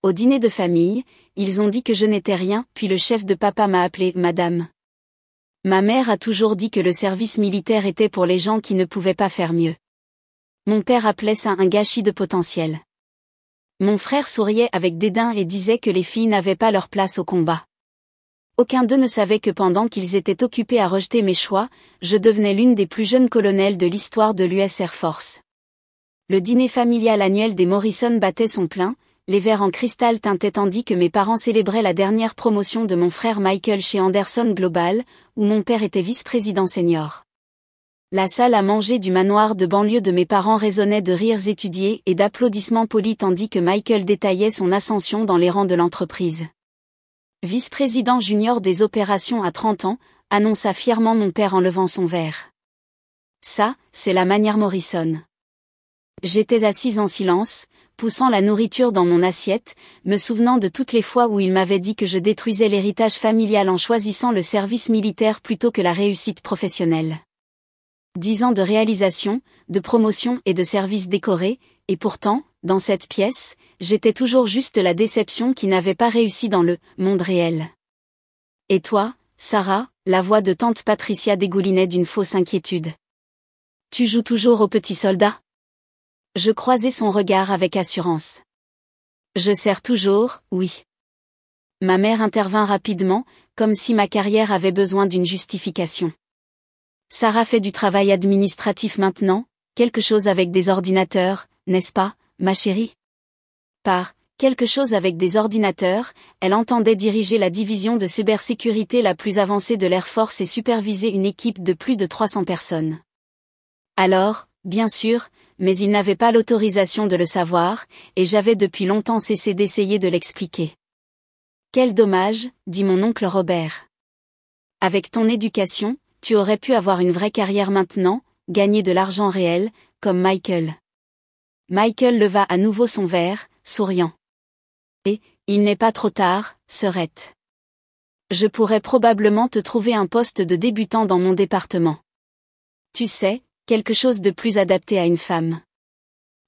Au dîner de famille, ils ont dit que je n'étais rien, puis le chef de papa m'a appelée « Madame ». Ma mère a toujours dit que le service militaire était pour les gens qui ne pouvaient pas faire mieux. Mon père appelait ça un gâchis de potentiel. Mon frère souriait avec dédain et disait que les filles n'avaient pas leur place au combat. Aucun d'eux ne savait que pendant qu'ils étaient occupés à rejeter mes choix, je devenais l'une des plus jeunes colonels de l'histoire de l'US Air Force. Le dîner familial annuel des Morrison battait son plein, les verres en cristal tintaient tandis que mes parents célébraient la dernière promotion de mon frère Michael chez Anderson Global, où mon père était vice-président senior. La salle à manger du manoir de banlieue de mes parents résonnait de rires étudiés et d'applaudissements polis tandis que Michael détaillait son ascension dans les rangs de l'entreprise. Vice-président junior des opérations à 30 ans, annonça fièrement mon père en levant son verre. Ça, c'est la manière Morrison. J'étais assise en silence, poussant la nourriture dans mon assiette, me souvenant de toutes les fois où il m'avait dit que je détruisais l'héritage familial en choisissant le service militaire plutôt que la réussite professionnelle. 10 ans de réalisation, de promotion et de services décorés, et pourtant, dans cette pièce, j'étais toujours juste la déception qui n'avait pas réussi dans le monde réel. Et toi, Sarah, la voix de tante Patricia dégoulinait d'une fausse inquiétude. Tu joues toujours au petit soldat ? Je croisai son regard avec assurance. Je sers toujours, oui. Ma mère intervint rapidement, comme si ma carrière avait besoin d'une justification. Sarah fait du travail administratif maintenant, quelque chose avec des ordinateurs, n'est-ce pas, ma chérie ? Par quelque chose avec des ordinateurs, elle entendait diriger la division de cybersécurité la plus avancée de l'Air Force et superviser une équipe de plus de 300 personnes. Alors, bien sûr, mais il n'avait pas l'autorisation de le savoir, et j'avais depuis longtemps cessé d'essayer de l'expliquer. Quel dommage, dit mon oncle Robert. Avec ton éducation, tu aurais pu avoir une vraie carrière maintenant, gagner de l'argent réel, comme Michael. Michael leva à nouveau son verre, souriant. Et, il n'est pas trop tard, sœurette. Je pourrais probablement te trouver un poste de débutant dans mon département. Tu sais, quelque chose de plus adapté à une femme.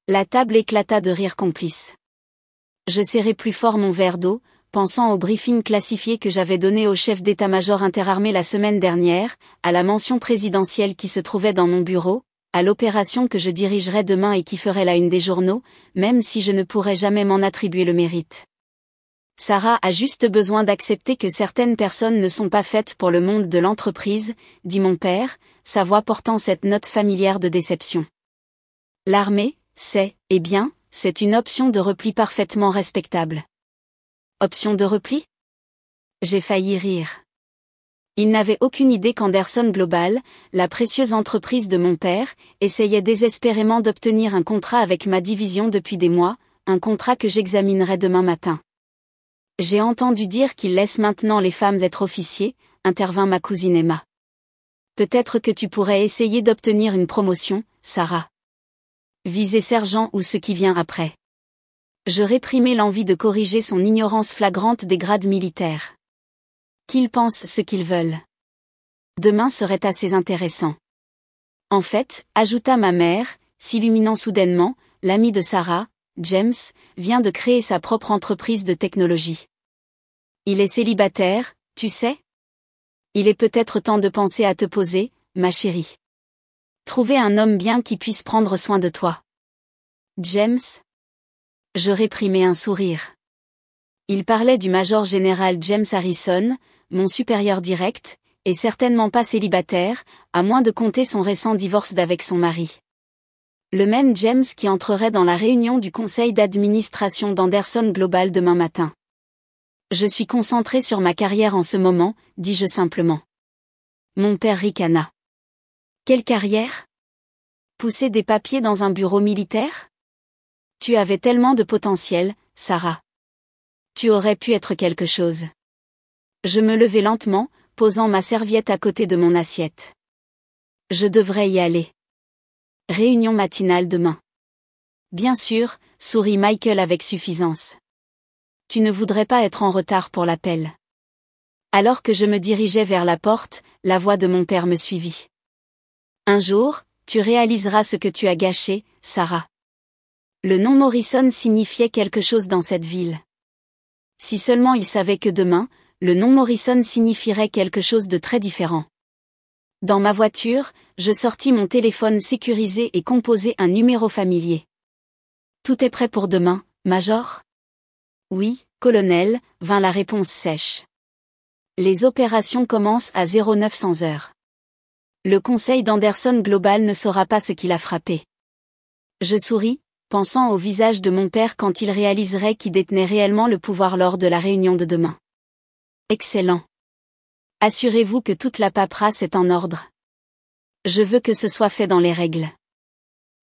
La table éclata de rire complice. Je serrai plus fort mon verre d'eau, pensant au briefing classifié que j'avais donné au chef d'état-major interarmé la semaine dernière, à la mention présidentielle qui se trouvait dans mon bureau, à l'opération que je dirigerais demain et qui ferait la une des journaux, même si je ne pourrais jamais m'en attribuer le mérite. Sarah a juste besoin d'accepter que certaines personnes ne sont pas faites pour le monde de l'entreprise, dit mon père, sa voix portant cette note familière de déception. L'armée, c'est une option de repli parfaitement respectable. Option de repli ? J'ai failli rire. Il n'avait aucune idée qu'Anderson Global, la précieuse entreprise de mon père, essayait désespérément d'obtenir un contrat avec ma division depuis des mois, un contrat que j'examinerai demain matin. J'ai entendu dire qu'il laisse maintenant les femmes être officiers, intervint ma cousine Emma. Peut-être que tu pourrais essayer d'obtenir une promotion, Sarah. Viser sergent ou ce qui vient après. Je réprimai l'envie de corriger son ignorance flagrante des grades militaires. Qu'ils pensent ce qu'ils veulent. Demain serait assez intéressant. En fait, ajouta ma mère, s'illuminant soudainement, l'ami de Sarah, James, vient de créer sa propre entreprise de technologie. Il est célibataire, tu sais ? Il est peut-être temps de penser à te poser, ma chérie. Trouver un homme bien qui puisse prendre soin de toi. James ? Je réprimai un sourire. Il parlait du major général James Harrison, mon supérieur direct, et certainement pas célibataire, à moins de compter son récent divorce d'avec son mari. Le même James qui entrerait dans la réunion du conseil d'administration d'Anderson Global demain matin. Je suis concentré sur ma carrière en ce moment, dis-je simplement. Mon père ricana. Quelle carrière ? Pousser des papiers dans un bureau militaire ? Tu avais tellement de potentiel, Sarah. Tu aurais pu être quelque chose. Je me levai lentement, posant ma serviette à côté de mon assiette. Je devrais y aller. Réunion matinale demain. Bien sûr, sourit Michael avec suffisance. Tu ne voudrais pas être en retard pour l'appel. Alors que je me dirigeais vers la porte, la voix de mon père me suivit. Un jour, tu réaliseras ce que tu as gâché, Sarah. Le nom Morrison signifiait quelque chose dans cette ville. Si seulement il savait que demain, le nom Morrison signifierait quelque chose de très différent. Dans ma voiture, je sortis mon téléphone sécurisé et composai un numéro familier. Tout est prêt pour demain, Major? Oui, colonel, vint la réponse sèche. Les opérations commencent à 0900 heures. Le conseil d'Anderson Global ne saura pas ce qui l'a frappé. Je souris, pensant au visage de mon père quand il réaliserait qu'il détenait réellement le pouvoir lors de la réunion de demain. Excellent. Assurez-vous que toute la paperasse est en ordre. Je veux que ce soit fait dans les règles.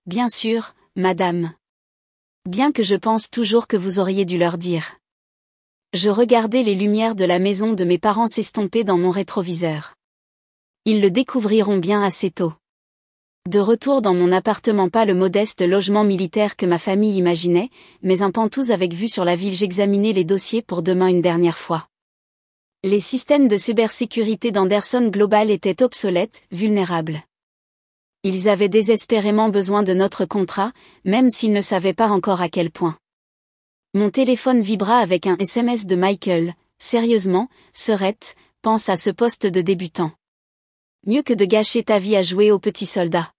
Bien sûr, madame. Bien que je pense toujours que vous auriez dû leur dire. Je regardais les lumières de la maison de mes parents s'estomper dans mon rétroviseur. Ils le découvriront bien assez tôt. De retour dans mon appartement, pas le modeste logement militaire que ma famille imaginait, mais un pantouse avec vue sur la ville. J'examinais les dossiers pour demain une dernière fois. Les systèmes de cybersécurité d'Anderson Global étaient obsolètes, vulnérables. Ils avaient désespérément besoin de notre contrat, même s'ils ne savaient pas encore à quel point. Mon téléphone vibra avec un SMS de Michael. Sérieusement, Serette, pense à ce poste de débutant. Mieux que de gâcher ta vie à jouer au petit soldat.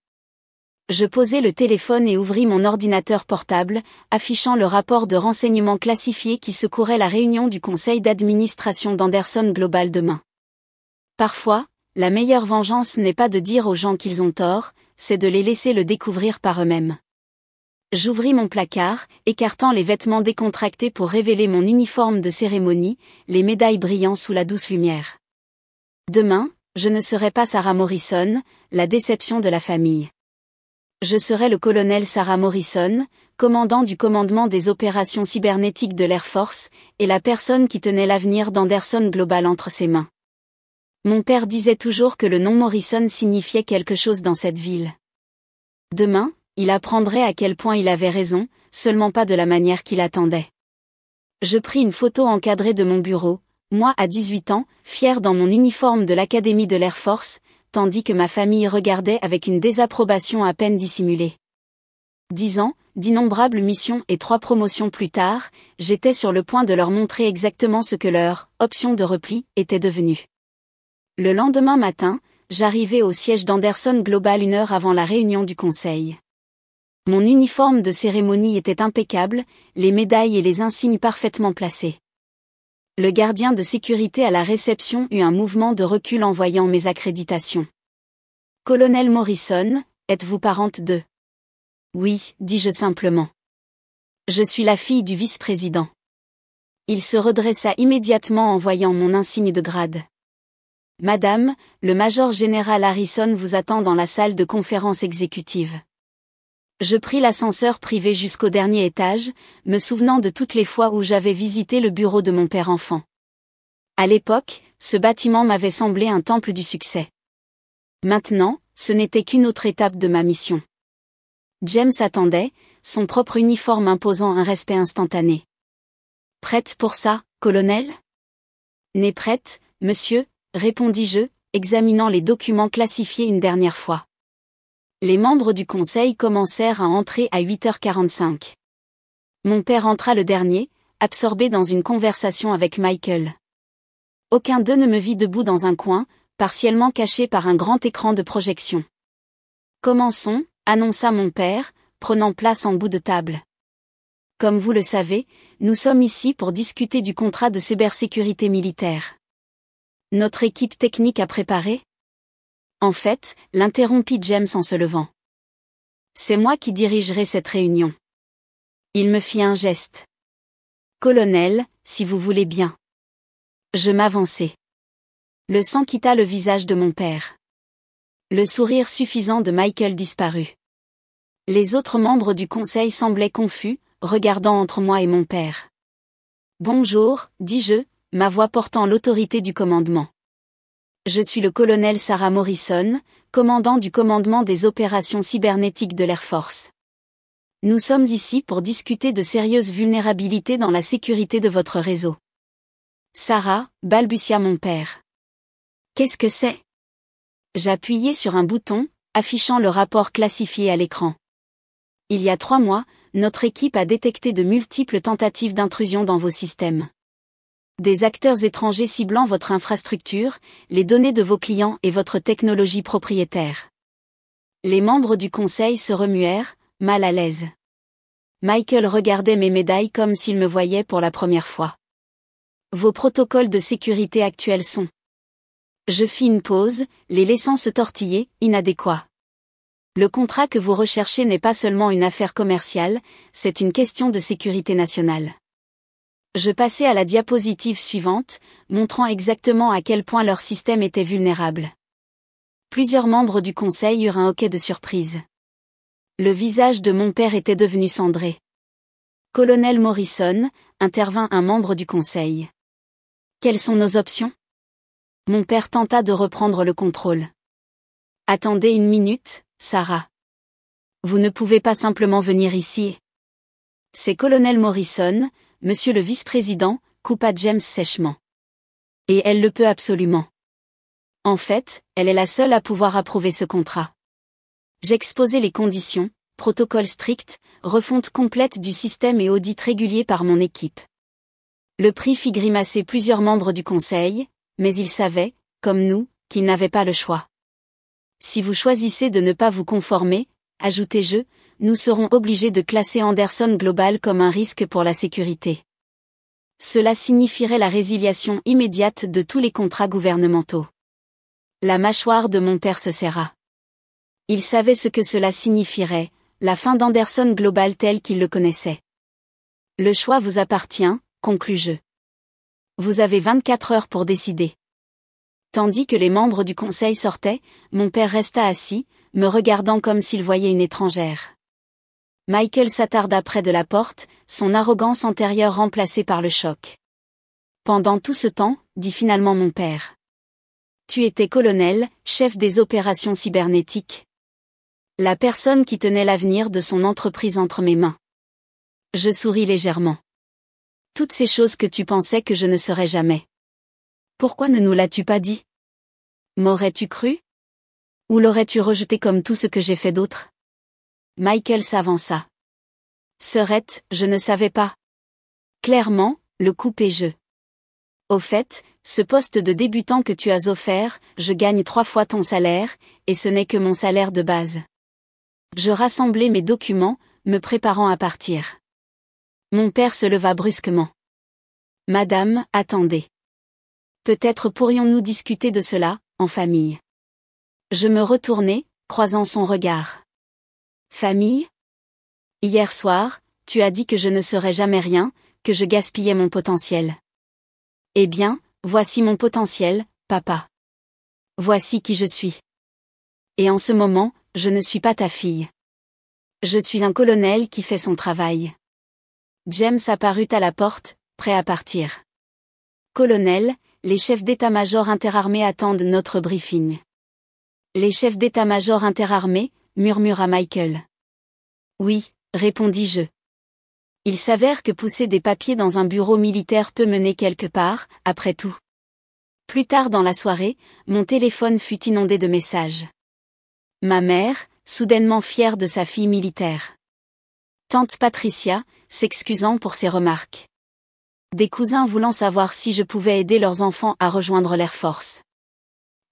Je posai le téléphone et ouvris mon ordinateur portable, affichant le rapport de renseignements classifiés qui secourait la réunion du conseil d'administration d'Anderson Global demain. Parfois, la meilleure vengeance n'est pas de dire aux gens qu'ils ont tort, c'est de les laisser le découvrir par eux-mêmes. J'ouvris mon placard, écartant les vêtements décontractés pour révéler mon uniforme de cérémonie, les médailles brillant sous la douce lumière. Demain, je ne serai pas Sarah Morrison, la déception de la famille. Je serai le colonel Sarah Morrison, commandant du commandement des opérations cybernétiques de l'Air Force, et la personne qui tenait l'avenir d'Anderson Global entre ses mains. Mon père disait toujours que le nom Morrison signifiait quelque chose dans cette ville. Demain, il apprendrait à quel point il avait raison, seulement pas de la manière qu'il attendait. Je pris une photo encadrée de mon bureau, moi à 18 ans, fier dans mon uniforme de l'Académie de l'Air Force, tandis que ma famille regardait avec une désapprobation à peine dissimulée. 10 ans, d'innombrables missions et 3 promotions plus tard, j'étais sur le point de leur montrer exactement ce que leur « option de repli » était devenue. Le lendemain matin, j'arrivai au siège d'Anderson Global 1 heure avant la réunion du conseil. Mon uniforme de cérémonie était impeccable, les médailles et les insignes parfaitement placés. Le gardien de sécurité à la réception eut un mouvement de recul en voyant mes accréditations. « Colonel Morrison, êtes-vous parente de… » « Oui, dis-je simplement. Je suis la fille du vice-président. » Il se redressa immédiatement en voyant mon insigne de grade. « Madame, le major général Harrison vous attend dans la salle de conférence exécutive. » Je pris l'ascenseur privé jusqu'au dernier étage, me souvenant de toutes les fois où j'avais visité le bureau de mon père enfant. À l'époque, ce bâtiment m'avait semblé un temple du succès. Maintenant, ce n'était qu'une autre étape de ma mission. James attendait, son propre uniforme imposant un respect instantané. « Prête pour ça, colonel ?»« N'est prête, monsieur », répondis-je, examinant les documents classifiés une dernière fois. Les membres du conseil commencèrent à entrer à 8h45. Mon père entra le dernier, absorbé dans une conversation avec Michael. Aucun d'eux ne me vit debout dans un coin, partiellement caché par un grand écran de projection. « Commençons », annonça mon père, prenant place en bout de table. « Comme vous le savez, nous sommes ici pour discuter du contrat de cybersécurité militaire. Notre équipe technique a préparé ?» En fait, l'interrompit James en se levant. « C'est moi qui dirigerai cette réunion. » Il me fit un geste. « Colonel, si vous voulez bien. » Je m'avançai. Le sang quitta le visage de mon père. Le sourire suffisant de Michael disparut. Les autres membres du conseil semblaient confus, regardant entre moi et mon père. « Bonjour, dis-je, ma voix portant l'autorité du commandement. Je suis le colonel Sarah Morrison, commandant du commandement des opérations cybernétiques de l'Air Force. Nous sommes ici pour discuter de sérieuses vulnérabilités dans la sécurité de votre réseau. » Sarah, balbutia mon père. « Qu'est-ce que c'est ?» J'appuyai sur un bouton, affichant le rapport classifié à l'écran. Il y a 3 mois, notre équipe a détecté de multiples tentatives d'intrusion dans vos systèmes. Des acteurs étrangers ciblant votre infrastructure, les données de vos clients et votre technologie propriétaire. Les membres du conseil se remuèrent, mal à l'aise. Michael regardait mes médailles comme s'il me voyait pour la première fois. Vos protocoles de sécurité actuels sont. Je fis une pause, les laissant se tortiller, inadéquats. Le contrat que vous recherchez n'est pas seulement une affaire commerciale, c'est une question de sécurité nationale. Je passai à la diapositive suivante, montrant exactement à quel point leur système était vulnérable. Plusieurs membres du conseil eurent un hoquet de surprise. Le visage de mon père était devenu cendré. Colonel Morrison, intervint un membre du conseil. Quelles sont nos options? Mon père tenta de reprendre le contrôle. Attendez une minute, Sarah. Vous ne pouvez pas simplement venir ici. C'est Colonel Morrison, monsieur le vice-président, coupa James sèchement. Et elle le peut absolument. En fait, elle est la seule à pouvoir approuver ce contrat. J'exposai les conditions, protocole strict, refonte complète du système et audit régulier par mon équipe. Le prix fit grimacer plusieurs membres du conseil, mais ils savaient, comme nous, qu'ils n'avaient pas le choix. Si vous choisissez de ne pas vous conformer, ajoutai-je, nous serons obligés de classer Anderson Global comme un risque pour la sécurité. Cela signifierait la résiliation immédiate de tous les contrats gouvernementaux. La mâchoire de mon père se serra. Il savait ce que cela signifierait, la fin d'Anderson Global tel qu'il le connaissait. Le choix vous appartient, conclus-je. Vous avez 24 heures pour décider. Tandis que les membres du conseil sortaient, mon père resta assis, me regardant comme s'il voyait une étrangère. Michael s'attarda près de la porte, son arrogance antérieure remplacée par le choc. Pendant tout ce temps, dit finalement mon père. Tu étais colonel, chef des opérations cybernétiques. La personne qui tenait l'avenir de son entreprise entre mes mains. Je souris légèrement. Toutes ces choses que tu pensais que je ne serais jamais. Pourquoi ne nous l'as-tu pas dit? M'aurais-tu cru? Ou l'aurais-tu rejeté comme tout ce que j'ai fait d'autre? Michael s'avança. Sœurette, je ne savais pas. Clairement, le coupai-je. Au fait, ce poste de débutant que tu as offert, je gagne 3 fois ton salaire, et ce n'est que mon salaire de base. Je rassemblai mes documents, me préparant à partir. Mon père se leva brusquement. Madame, attendez. Peut-être pourrions-nous discuter de cela, en famille. Je me retournai, croisant son regard. Famille? Hier soir, tu as dit que je ne serais jamais rien, que je gaspillais mon potentiel. Eh bien, voici mon potentiel, papa. Voici qui je suis. Et en ce moment, je ne suis pas ta fille. Je suis un colonel qui fait son travail. James apparut à la porte, prêt à partir. Colonel, les chefs d'état-major interarmés attendent notre briefing. Les chefs d'état-major interarmés, murmura Michael. Oui, répondis-je. Il s'avère que pousser des papiers dans un bureau militaire peut mener quelque part, après tout. Plus tard dans la soirée, mon téléphone fut inondé de messages. Ma mère, soudainement fière de sa fille militaire. Tante Patricia, s'excusant pour ses remarques. Des cousins voulant savoir si je pouvais aider leurs enfants à rejoindre l'Air Force.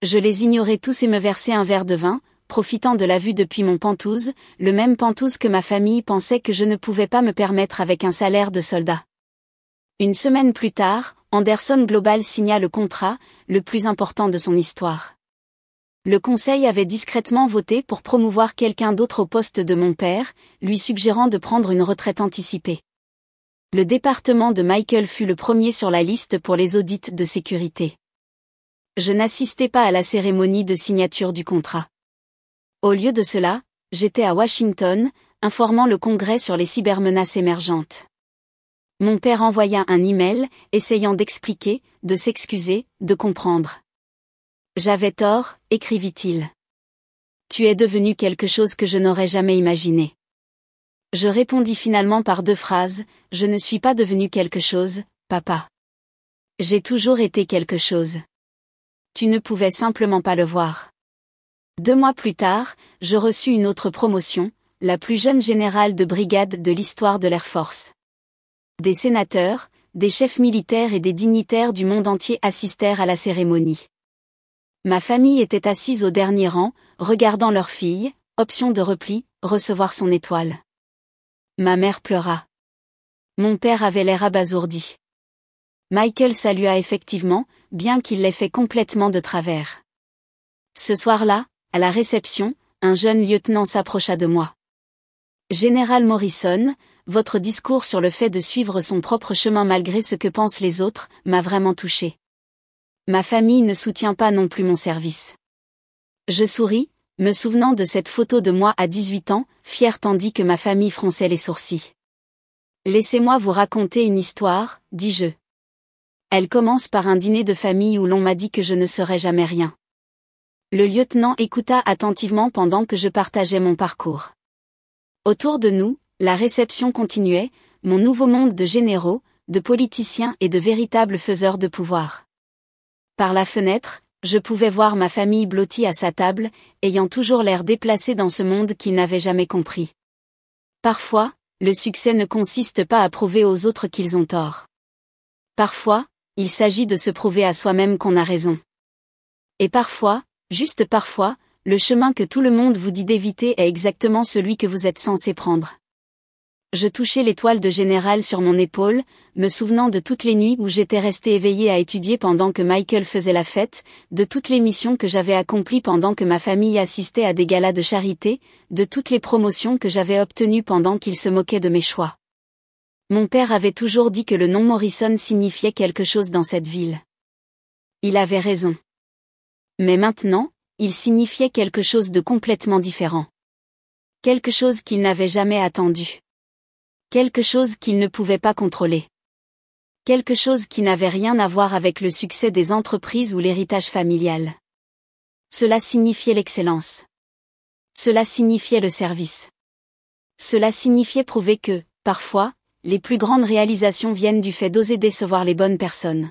Je les ignorais tous et me versai un verre de vin, profitant de la vue depuis mon Penthouse, le même Penthouse que ma famille pensait que je ne pouvais pas me permettre avec un salaire de soldat. Une semaine plus tard, Anderson Global signa le contrat, le plus important de son histoire. Le conseil avait discrètement voté pour promouvoir quelqu'un d'autre au poste de mon père, lui suggérant de prendre une retraite anticipée. Le département de Michael fut le premier sur la liste pour les audits de sécurité. Je n'assistai pas à la cérémonie de signature du contrat. Au lieu de cela, j'étais à Washington, informant le Congrès sur les cybermenaces émergentes. Mon père envoya un email, essayant d'expliquer, de s'excuser, de comprendre. J'avais tort, écrivit-il. Tu es devenu quelque chose que je n'aurais jamais imaginé. Je répondis finalement par 2 phrases, je ne suis pas devenu quelque chose, papa. J'ai toujours été quelque chose. Tu ne pouvais simplement pas le voir. 2 mois plus tard, je reçus une autre promotion, la plus jeune générale de brigade de l'histoire de l'Air Force. Des sénateurs, des chefs militaires et des dignitaires du monde entier assistèrent à la cérémonie. Ma famille était assise au dernier rang, regardant leur fille, option de repli, recevoir son étoile. Ma mère pleura. Mon père avait l'air abasourdi. Michael salua effectivement, bien qu'il l'ait fait complètement de travers. Ce soir-là, à la réception, un jeune lieutenant s'approcha de moi. Général Morrison, votre discours sur le fait de suivre son propre chemin malgré ce que pensent les autres, m'a vraiment touché. Ma famille ne soutient pas non plus mon service. Je souris, me souvenant de cette photo de moi à 18 ans, fière tandis que ma famille fronçait les sourcils. Laissez-moi vous raconter une histoire, dis-je. Elle commence par un dîner de famille où l'on m'a dit que je ne serais jamais rien. Le lieutenant écouta attentivement pendant que je partageais mon parcours. Autour de nous, la réception continuait, mon nouveau monde de généraux, de politiciens et de véritables faiseurs de pouvoir. Par la fenêtre, je pouvais voir ma famille blottie à sa table, ayant toujours l'air déplacée dans ce monde qu'ils n'avaient jamais compris. Parfois, le succès ne consiste pas à prouver aux autres qu'ils ont tort. Parfois, il s'agit de se prouver à soi-même qu'on a raison. Et parfois, juste parfois, le chemin que tout le monde vous dit d'éviter est exactement celui que vous êtes censé prendre. Je touchais l'étoile de général sur mon épaule, me souvenant de toutes les nuits où j'étais resté éveillé à étudier pendant que Michael faisait la fête, de toutes les missions que j'avais accomplies pendant que ma famille assistait à des galas de charité, de toutes les promotions que j'avais obtenues pendant qu'il se moquait de mes choix. Mon père avait toujours dit que le nom Morrison signifiait quelque chose dans cette ville. Il avait raison. Mais maintenant, il signifiait quelque chose de complètement différent. Quelque chose qu'il n'avait jamais attendu. Quelque chose qu'il ne pouvait pas contrôler. Quelque chose qui n'avait rien à voir avec le succès des entreprises ou l'héritage familial. Cela signifiait l'excellence. Cela signifiait le service. Cela signifiait prouver que, parfois, les plus grandes réalisations viennent du fait d'oser décevoir les bonnes personnes.